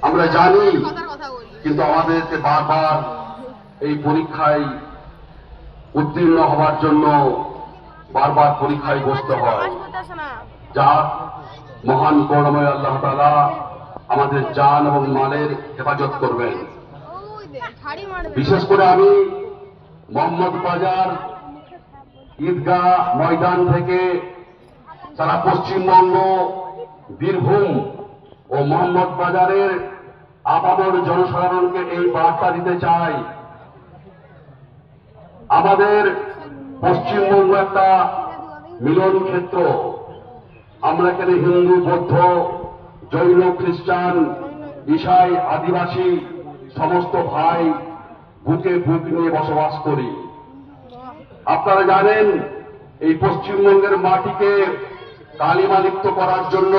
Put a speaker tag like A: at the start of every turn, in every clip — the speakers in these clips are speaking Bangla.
A: আমরা জানি, কিন্তু আমাদেরকে বারবার এই পরীক্ষায় উত্তীর্ণ হওয়ার জন্য বারবার পরীক্ষায় বসতে হয়। যা মহান করুণাময় আল্লাহ তাআলা আমাদের জান এবং মালের হেফাজত করবেন। বিশেষ করে আমি মোহাম্মদ বাজার ঈদগাহ ময়দান থেকে সারা পশ্চিমবঙ্গ, বীরভূম ও মোহাম্মদ বাজারের আপামর জনসাধারণকে এই বার্তা দিতে চাই, আমাদের পশ্চিমবঙ্গ একটা মিলন ক্ষেত্র। আমরা এখানে হিন্দু, বৌদ্ধ, জৈন, খ্রিস্টান, ঈসাই, আদিবাসী সমস্ত ভাই বুকে বুক নিয়ে বসবাস করি। আপনারা জানেন, এই পশ্চিমবঙ্গের মাটিকে কালিমালিপ্ত করার জন্য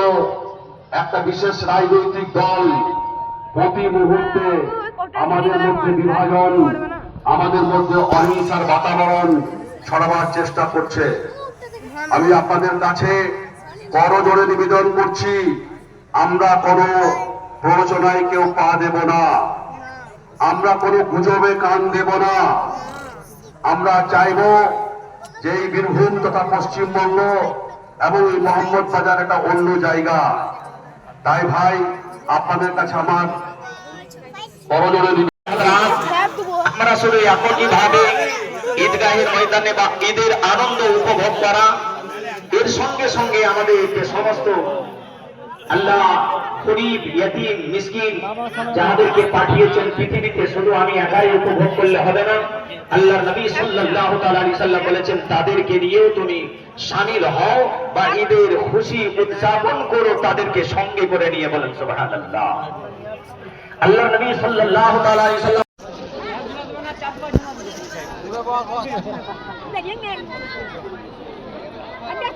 A: একটা বিশেষ রাজনৈতিক দল প্রতি মুহূর্তে আমাদের মধ্যে বিভাজন, আমাদের মধ্যে অহিংসার বাতাবরণ ছড়াবার চেষ্টা করছে। আমি আপনাদের কাছে করজোড়ে নিবেদন করছি, আমরা কোনো প্ররোচনায় কেউ পা দেব না, আমরা কোনো গুজবে কান দেব না। আমরা চাইব যে এই বীরভূম তথা পশ্চিমবঙ্গ এবং এই মোহাম্মদ বাজার একটা অন্য জায়গা। তাই ভাই, আপনাদের কাছে আমার করজোড়ে
B: আমরা শুধু একইভাবে ঈদগাহের ময়দানে বা ঈদের আনন্দ উপভোগ করা, এর সঙ্গে সঙ্গে আমাদের সমস্ত আল্লাহ গরীব, ইয়তীম, মিসকিন যাদেরকে পাঠিয়েছেন পৃথিবীতে, শুধু আমি একাই উপভোগ করলে হবে না। আল্লাহর নবী সাল্লাল্লাহু তাআলা আলাইহি সাল্লাম বলেছেন, তাদেরকে নিয়েও তুমি শামিল হও বা ঈদের খুশি উদযাপন করো, তাদেরকে সঙ্গে করে নিয়ে। বলেন সুবহানাল্লাহ। আল্লাহর নবী সাল্লাল্লাহু তাআলা আলাইহি সাল্লাম
C: Ada